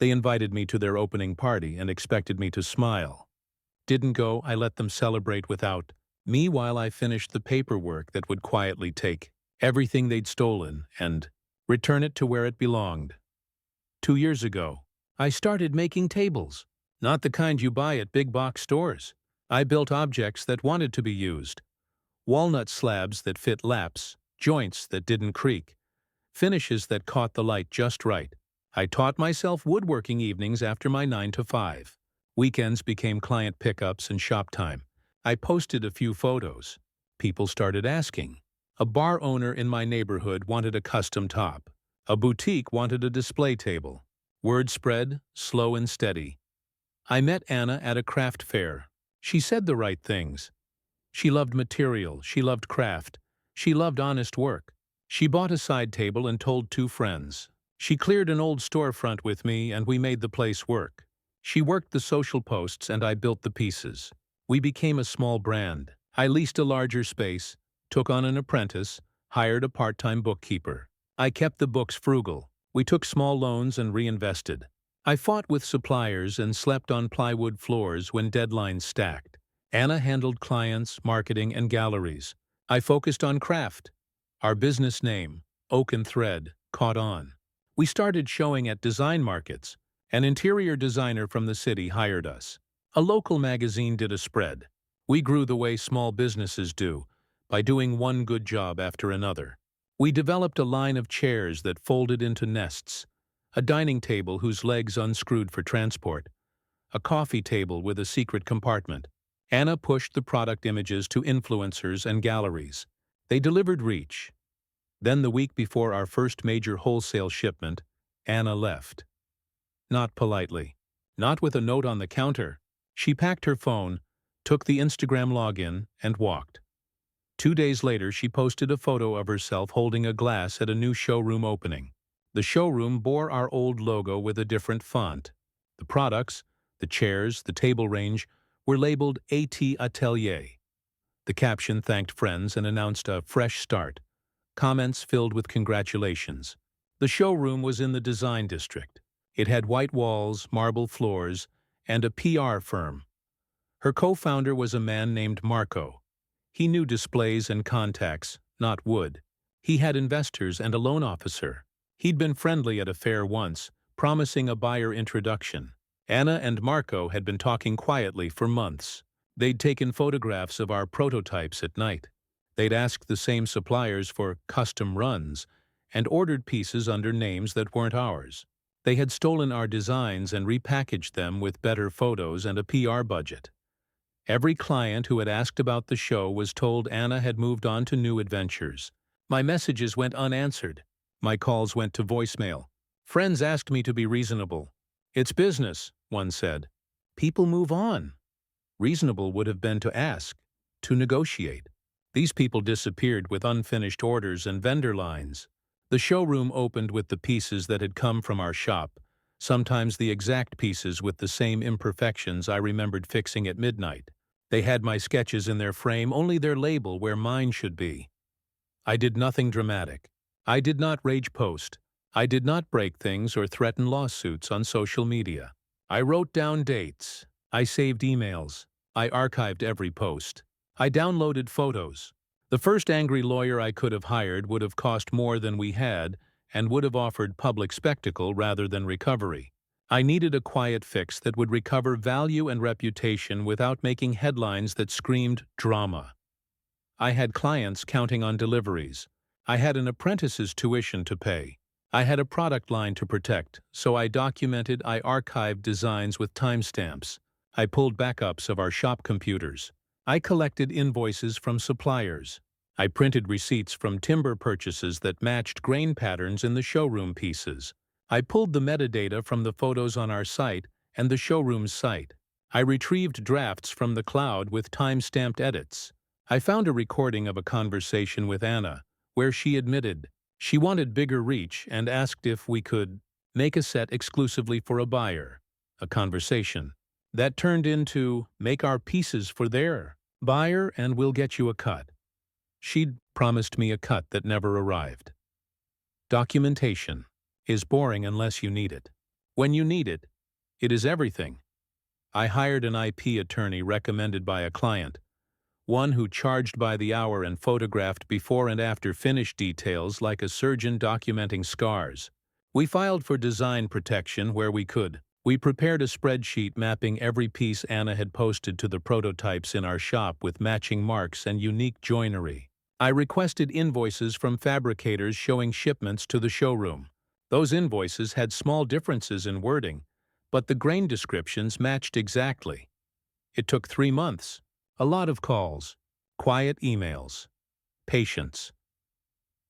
They invited me to their opening party and expected me to smile. Didn't go, I let them celebrate without me while I finished the paperwork that would quietly take everything they'd stolen and return it to where it belonged. 2 years ago, I started making tables. Not the kind you buy at big box stores. I built objects that wanted to be used. Walnut slabs that fit laps, joints that didn't creak, finishes that caught the light just right. I taught myself woodworking evenings after my 9 to 5. Weekends became client pickups and shop time. I posted a few photos. People started asking. A bar owner in my neighborhood wanted a custom top. A boutique wanted a display table. Word spread, slow and steady. I met Anna at a craft fair. She said the right things. She loved material, she loved craft, she loved honest work. She bought a side table and told 2 friends. She cleared an old storefront with me and we made the place work. She worked the social posts and I built the pieces. We became a small brand. I leased a larger space, took on an apprentice, hired a part-time bookkeeper. I kept the books frugal. We took small loans and reinvested. I fought with suppliers and slept on plywood floors when deadlines stacked. Anna handled clients, marketing, and galleries. I focused on craft. Our business name, Oak and Thread, caught on. We started showing at design markets. An interior designer from the city hired us. A local magazine did a spread. We grew the way small businesses do, by doing one good job after another. We developed a line of chairs that folded into nests, a dining table whose legs unscrewed for transport, a coffee table with a secret compartment. Anna pushed the product images to influencers and galleries. They delivered reach. Then the week before our first major wholesale shipment, Anna left. Not politely. Not with a note on the counter. She packed her phone, took the Instagram login, and walked. 2 days later, she posted a photo of herself holding a glass at a new showroom opening. The showroom bore our old logo with a different font. The products, the chairs, the table range, were labeled AT Atelier. The caption thanked friends and announced a fresh start. Comments filled with congratulations. The showroom was in the design district. It had white walls, marble floors, and a PR firm. Her co-founder was a man named Marco. He knew displays and contacts, not wood. He had investors and a loan officer. He'd been friendly at a fair once, promising a buyer introduction. Anna and Marco had been talking quietly for months. They'd taken photographs of our prototypes at night. They'd asked the same suppliers for custom runs and ordered pieces under names that weren't ours. They had stolen our designs and repackaged them with better photos and a PR budget. Every client who had asked about the show was told Anna had moved on to new adventures. My messages went unanswered. My calls went to voicemail. Friends asked me to be reasonable. It's business, one said. People move on. Reasonable would have been to ask, to negotiate. These people disappeared with unfinished orders and vendor lines. The showroom opened with the pieces that had come from our shop, sometimes the exact pieces with the same imperfections I remembered fixing at midnight. They had my sketches in their frame, only their label where mine should be. I did nothing dramatic. I did not rage post. I did not break things or threaten lawsuits on social media. I wrote down dates. I saved emails. I archived every post. I downloaded photos. The first angry lawyer I could have hired would have cost more than we had and would have offered public spectacle rather than recovery. I needed a quiet fix that would recover value and reputation without making headlines that screamed drama. I had clients counting on deliveries. I had an apprentice's tuition to pay. I had a product line to protect, so I documented, I archived designs with timestamps. I pulled backups of our shop computers. I collected invoices from suppliers. I printed receipts from timber purchases that matched grain patterns in the showroom pieces. I pulled the metadata from the photos on our site and the showroom's site. I retrieved drafts from the cloud with time-stamped edits. I found a recording of a conversation with Anna, where she admitted she wanted bigger reach and asked if we could make a set exclusively for a buyer. A conversation that turned into make our pieces for their buyer and we'll get you a cut. She'd promised me a cut that never arrived. Documentation is boring unless you need it. When you need it, it is everything. I hired an IP attorney recommended by a client, one who charged by the hour and photographed before and after finish details like a surgeon documenting scars. We filed for design protection where we could. We prepared a spreadsheet mapping every piece Anna had posted to the prototypes in our shop with matching marks and unique joinery. I requested invoices from fabricators showing shipments to the showroom. Those invoices had small differences in wording, but the grain descriptions matched exactly. It took 3 months. A lot of calls, quiet emails, patience.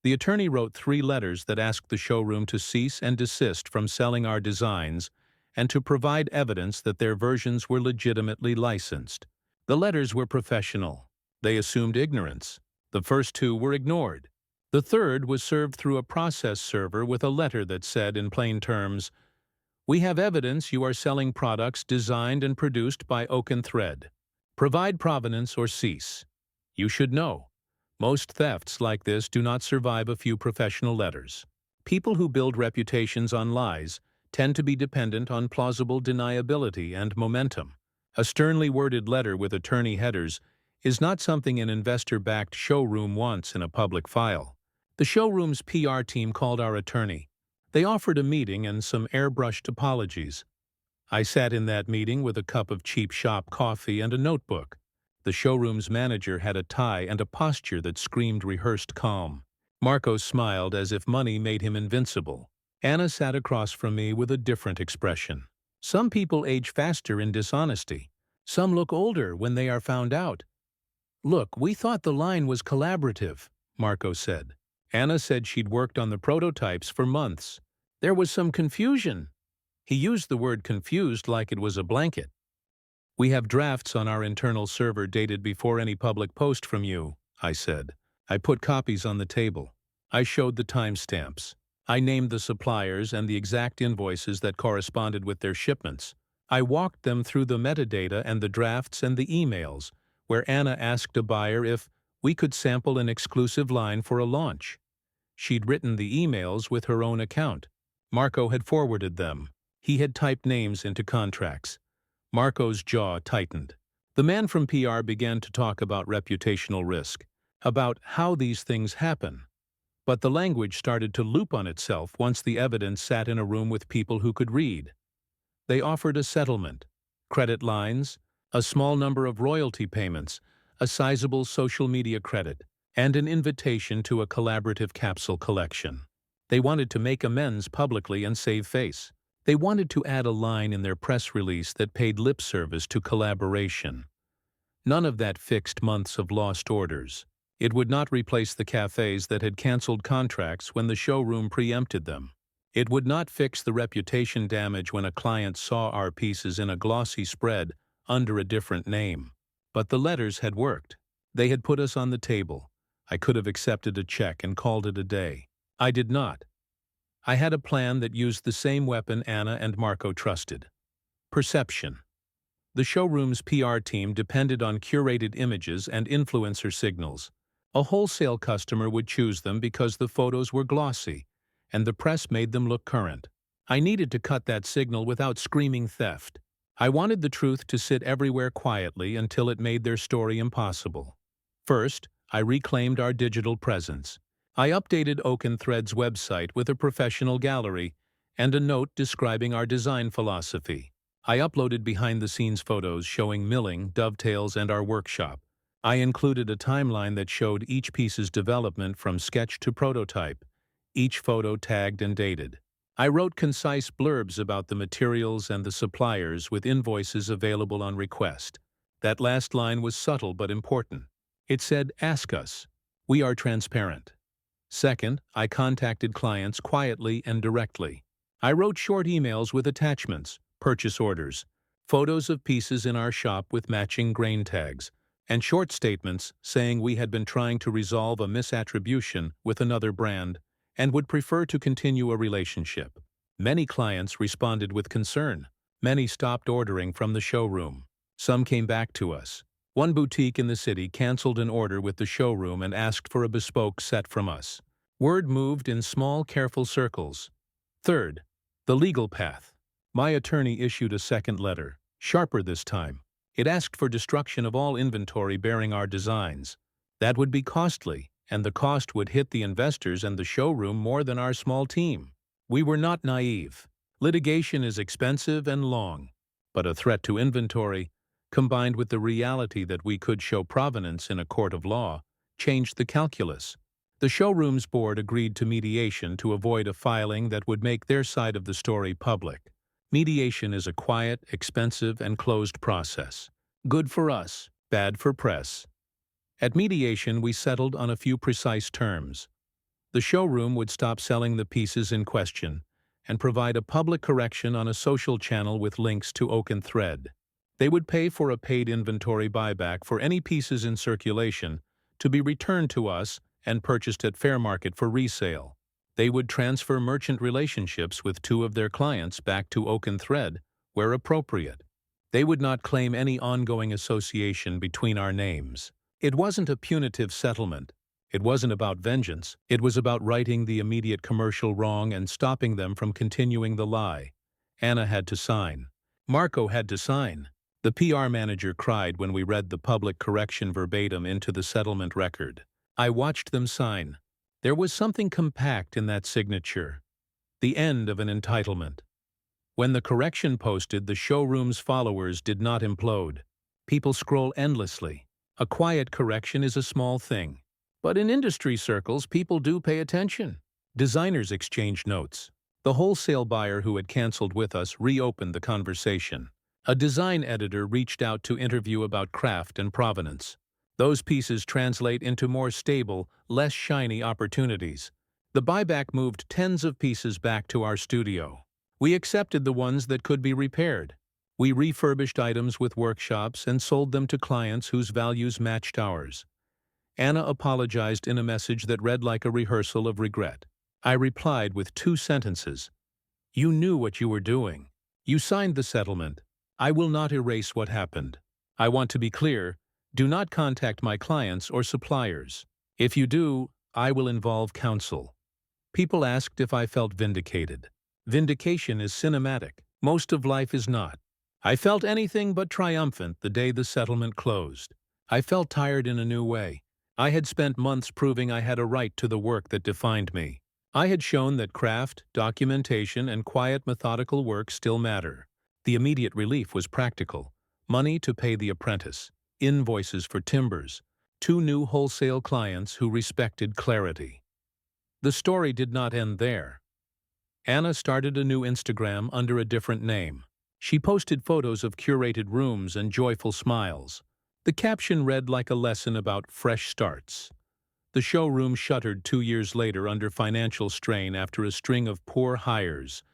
The attorney wrote 3 letters that asked the showroom to cease and desist from selling our designs and to provide evidence that their versions were legitimately licensed. The letters were professional. They assumed ignorance. The first 2 were ignored. The third was served through a process server with a letter that said in plain terms, "We have evidence you are selling products designed and produced by Oak and Thread. Provide provenance or cease." You should know, most thefts like this do not survive a few professional letters. People who build reputations on lies tend to be dependent on plausible deniability and momentum. A sternly worded letter with attorney headers is not something an investor-backed showroom wants in a public file. The showroom's PR team called our attorney. They offered a meeting and some airbrushed apologies. I sat in that meeting with a cup of cheap shop coffee and a notebook. The showroom's manager had a tie and a posture that screamed rehearsed calm. Marco smiled as if money made him invincible. Anna sat across from me with a different expression. Some people age faster in dishonesty. Some look older when they are found out. "Look, we thought the line was collaborative," Marco said. Anna said she'd worked on the prototypes for months. "There was some confusion." He used the word confused like it was a blanket. "We have drafts on our internal server dated before any public post from you," I said. I put copies on the table. I showed the timestamps. I named the suppliers and the exact invoices that corresponded with their shipments. I walked them through the metadata and the drafts and the emails, where Anna asked a buyer if we could sample an exclusive line for a launch. She'd written the emails with her own account. Marco had forwarded them. He had typed names into contracts. Marco's jaw tightened. The man from PR began to talk about reputational risk, about how these things happen. But the language started to loop on itself once the evidence sat in a room with people who could read. They offered a settlement, credit lines, a small number of royalty payments, a sizable social media credit, and an invitation to a collaborative capsule collection. They wanted to make amends publicly and save face. They wanted to add a line in their press release that paid lip service to collaboration. None of that fixed months of lost orders. It would not replace the cafes that had canceled contracts when the showroom preempted them. It would not fix the reputation damage when a client saw our pieces in a glossy spread under a different name. But the letters had worked. They had put us on the table. I could have accepted a check and called it a day. I did not. I had a plan that used the same weapon Anna and Marco trusted. Perception. The showroom's PR team depended on curated images and influencer signals. A wholesale customer would choose them because the photos were glossy, and the press made them look current. I needed to cut that signal without screaming theft. I wanted the truth to sit everywhere quietly until it made their story impossible. First, I reclaimed our digital presence. I updated Oak and Thread's website with a professional gallery and a note describing our design philosophy. I uploaded behind-the-scenes photos showing milling, dovetails, and our workshop. I included a timeline that showed each piece's development from sketch to prototype, each photo tagged and dated. I wrote concise blurbs about the materials and the suppliers with invoices available on request. That last line was subtle but important. It said, "Ask us. We are transparent." Second, I contacted clients quietly and directly. I wrote short emails with attachments, purchase orders, photos of pieces in our shop with matching grain tags, and short statements saying we had been trying to resolve a misattribution with another brand and would prefer to continue a relationship. Many clients responded with concern. Many stopped ordering from the showroom. Some came back to us. One boutique in the city canceled an order with the showroom and asked for a bespoke set from us. Word moved in small, careful circles. Third, the legal path. My attorney issued a second letter, sharper this time. It asked for destruction of all inventory bearing our designs. That would be costly, and the cost would hit the investors and the showroom more than our small team. We were not naive. Litigation is expensive and long, but a threat to inventory, combined with the reality that we could show provenance in a court of law, changed the calculus. The showroom's board agreed to mediation to avoid a filing that would make their side of the story public. Mediation is a quiet, expensive, and closed process. Good for us, bad for press. At mediation, we settled on a few precise terms. The showroom would stop selling the pieces in question and provide a public correction on a social channel with links to Oak and Thread. They would pay for a paid inventory buyback for any pieces in circulation to be returned to us and purchased at fair market for resale. They would transfer merchant relationships with two of their clients back to Oak and Thread, where appropriate. They would not claim any ongoing association between our names. It wasn't a punitive settlement. It wasn't about vengeance. It was about righting the immediate commercial wrong and stopping them from continuing the lie. Anna had to sign. Marco had to sign. The PR manager cried when we read the public correction verbatim into the settlement record. I watched them sign. There was something compact in that signature. The end of an entitlement. When the correction posted, the showroom's followers did not implode. People scroll endlessly. A quiet correction is a small thing. But in industry circles, people do pay attention. Designers exchange notes. The wholesale buyer who had canceled with us reopened the conversation. A design editor reached out to interview about craft and provenance. Those pieces translate into more stable, less shiny opportunities. The buyback moved tens of pieces back to our studio. We accepted the ones that could be repaired. We refurbished items with workshops and sold them to clients whose values matched ours. Anna apologized in a message that read like a rehearsal of regret. I replied with 2 sentences. You knew what you were doing. You signed the settlement. I will not erase what happened. I want to be clear. Do not contact my clients or suppliers. If you do, I will involve counsel. People asked if I felt vindicated. Vindication is cinematic. Most of life is not. I felt anything but triumphant the day the settlement closed. I felt tired in a new way. I had spent months proving I had a right to the work that defined me. I had shown that craft, documentation, and quiet, methodical work still matter. The immediate relief was practical. Money to pay the apprentice. Invoices for timbers. 2 new wholesale clients who respected clarity. The story did not end there. Anna started a new Instagram under a different name. She posted photos of curated rooms and joyful smiles. The caption read like a lesson about fresh starts. The showroom shuttered 2 years later under financial strain after a string of poor hires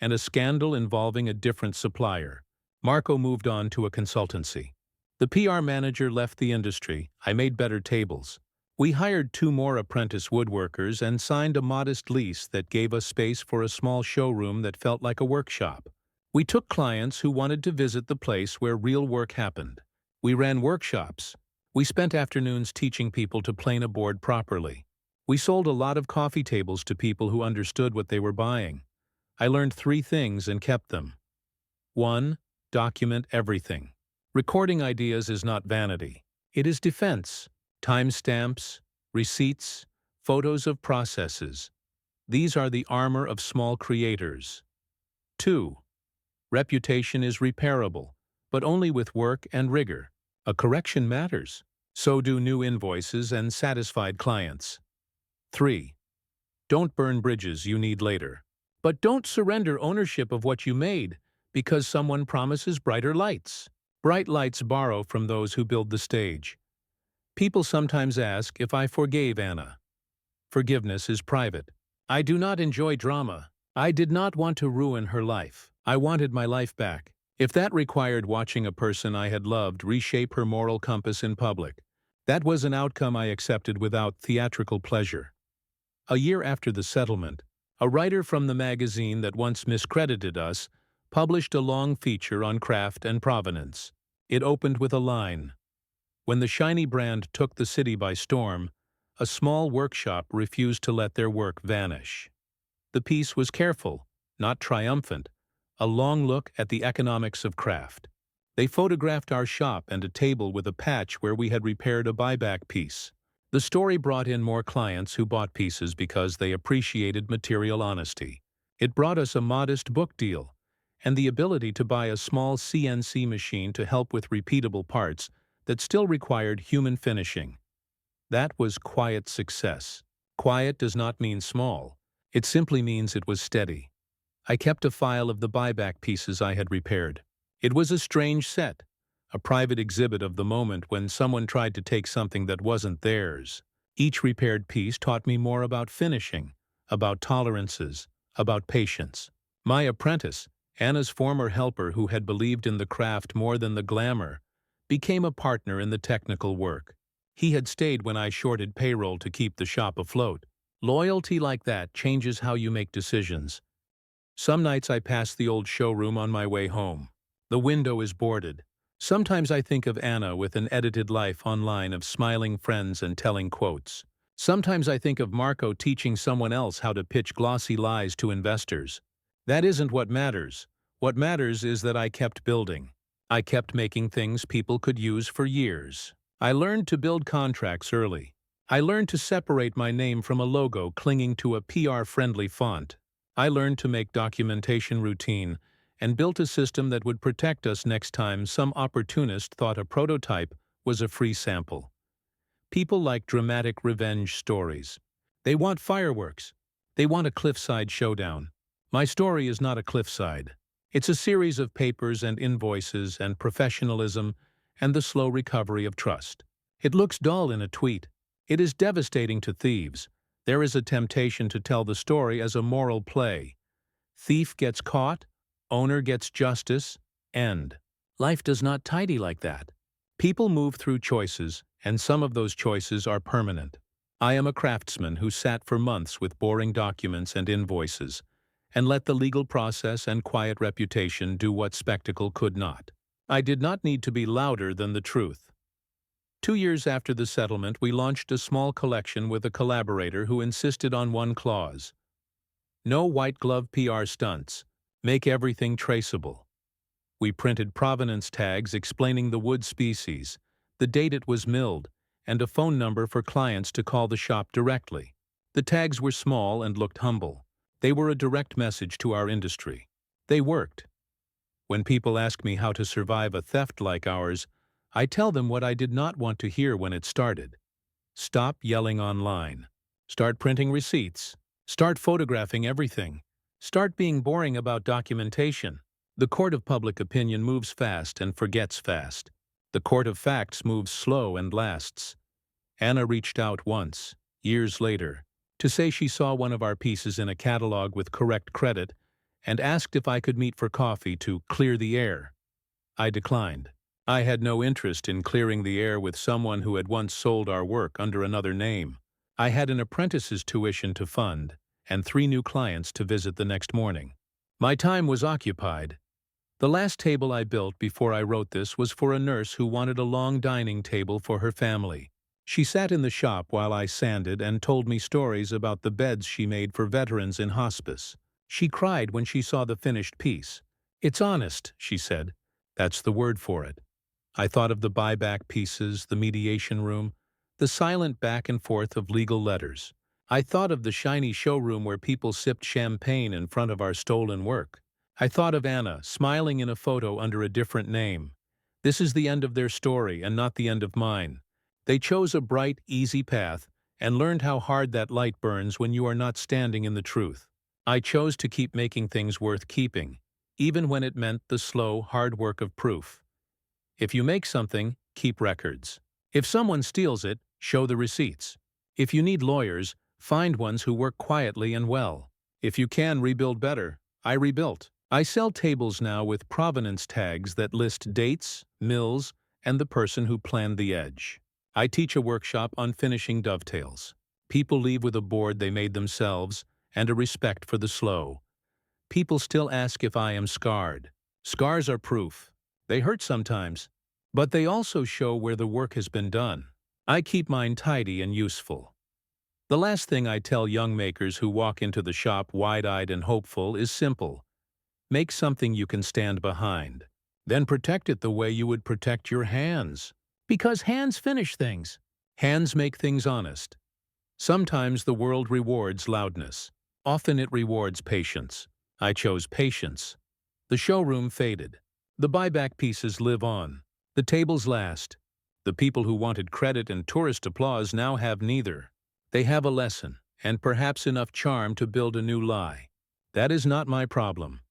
and a scandal involving a different supplier. Marco moved on to a consultancy. The PR manager left the industry. I made better tables. We hired 2 more apprentice woodworkers and signed a modest lease that gave us space for a small showroom that felt like a workshop. We took clients who wanted to visit the place where real work happened. We ran workshops. We spent afternoons teaching people to plane a board properly. We sold a lot of coffee tables to people who understood what they were buying. I learned 3 things and kept them. 1. Document everything. Recording ideas is not vanity. It is defense. Timestamps, receipts, photos of processes. These are the armor of small creators. 2. Reputation is repairable, but only with work and rigor. A correction matters. So do new invoices and satisfied clients. 3. Don't burn bridges you need later. But don't surrender ownership of what you made because someone promises brighter lights. Bright lights borrow from those who build the stage. People sometimes ask if I forgave Anna. Forgiveness is private. I do not enjoy drama. I did not want to ruin her life. I wanted my life back. If that required watching a person I had loved reshape her moral compass in public, that was an outcome I accepted without theatrical pleasure. A year after the settlement, a writer from the magazine that once miscredited us published a long feature on craft and provenance. It opened with a line. When the shiny brand took the city by storm, a small workshop refused to let their work vanish. The piece was careful, not triumphant, a long look at the economics of craft. They photographed our shop and a table with a patch where we had repaired a buyback piece. The story brought in more clients who bought pieces because they appreciated material honesty. It brought us a modest book deal and the ability to buy a small CNC machine to help with repeatable parts that still required human finishing. That was quiet success. Quiet does not mean small. It simply means it was steady. I kept a file of the buyback pieces I had repaired. It was a strange set, a private exhibit of the moment when someone tried to take something that wasn't theirs. Each repaired piece taught me more about finishing, about tolerances, about patience. My apprentice, Anna's former helper who had believed in the craft more than the glamour, became a partner in the technical work. He had stayed when I shorted payroll to keep the shop afloat. Loyalty like that changes how you make decisions. Some nights I pass the old showroom on my way home. The window is boarded. Sometimes I think of Anna with an edited life online of smiling friends and telling quotes. Sometimes I think of Marco teaching someone else how to pitch glossy lies to investors. That isn't what matters. What matters is that I kept building. I kept making things people could use for years. I learned to build contracts early. I learned to separate my name from a logo clinging to a PR-friendly font. I learned to make documentation routine and built a system that would protect us next time some opportunist thought a prototype was a free sample. People like dramatic revenge stories. They want fireworks. They want a cliffside showdown. My story is not a cliffside. It's a series of papers and invoices and professionalism and the slow recovery of trust. It looks dull in a tweet. It is devastating to thieves. There is a temptation to tell the story as a moral play. Thief gets caught, owner gets justice, end. Life does not tidy like that. People move through choices, and some of those choices are permanent. I am a craftsman who sat for months with boring documents and invoices, and let the legal process and quiet reputation do what spectacle could not. I did not need to be louder than the truth. 2 years after the settlement, we launched a small collection with a collaborator who insisted on one clause. No white-glove PR stunts. Make everything traceable. We printed provenance tags explaining the wood species, the date it was milled, and a phone number for clients to call the shop directly. The tags were small and looked humble. They were a direct message to our industry. They worked. When people ask me how to survive a theft like ours, I tell them what I did not want to hear when it started. Stop yelling online. Start printing receipts. Start photographing everything. Start being boring about documentation. The court of public opinion moves fast and forgets fast. The court of facts moves slow and lasts. Anna reached out once, years later, to say she saw one of our pieces in a catalog with correct credit and asked if I could meet for coffee to clear the air. I declined. I had no interest in clearing the air with someone who had once sold our work under another name. I had an apprentice's tuition to fund and 3 new clients to visit the next morning. My time was occupied. The last table I built before I wrote this was for a nurse who wanted a long dining table for her family. She sat in the shop while I sanded and told me stories about the beds she made for veterans in hospice. She cried when she saw the finished piece. It's honest, she said. That's the word for it. I thought of the buyback pieces, the mediation room, the silent back and forth of legal letters. I thought of the shiny showroom where people sipped champagne in front of our stolen work. I thought of Anna, smiling in a photo under a different name. This is the end of their story and not the end of mine. They chose a bright, easy path and learned how hard that light burns when you are not standing in the truth. I chose to keep making things worth keeping, even when it meant the slow, hard work of proof. If you make something, keep records. If someone steals it, show the receipts. If you need lawyers, find ones who work quietly and well. If you can rebuild better, I rebuilt. I sell tables now with provenance tags that list dates, mills, and the person who planned the edge. I teach a workshop on finishing dovetails. People leave with a board they made themselves and a respect for the slow. People still ask if I am scarred. Scars are proof. They hurt sometimes, but they also show where the work has been done. I keep mine tidy and useful. The last thing I tell young makers who walk into the shop wide-eyed and hopeful is simple. Make something you can stand behind. Then protect it the way you would protect your hands. Because hands finish things. Hands make things honest. Sometimes the world rewards loudness. Often it rewards patience. I chose patience. The showroom faded. The buyback pieces live on. The tables last. The people who wanted credit and tourist applause now have neither. They have a lesson, and perhaps enough charm to build a new lie. That is not my problem.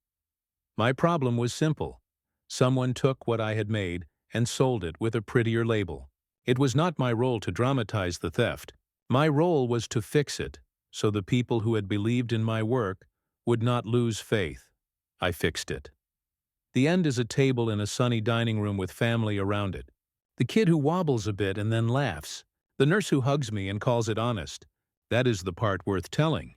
My problem was simple. Someone took what I had made and sold it with a prettier label. It was not my role to dramatize the theft. My role was to fix it, so the people who had believed in my work would not lose faith. I fixed it. The end is a table in a sunny dining room with family around it. The kid who wobbles a bit and then laughs. The nurse who hugs me and calls it honest. That is the part worth telling.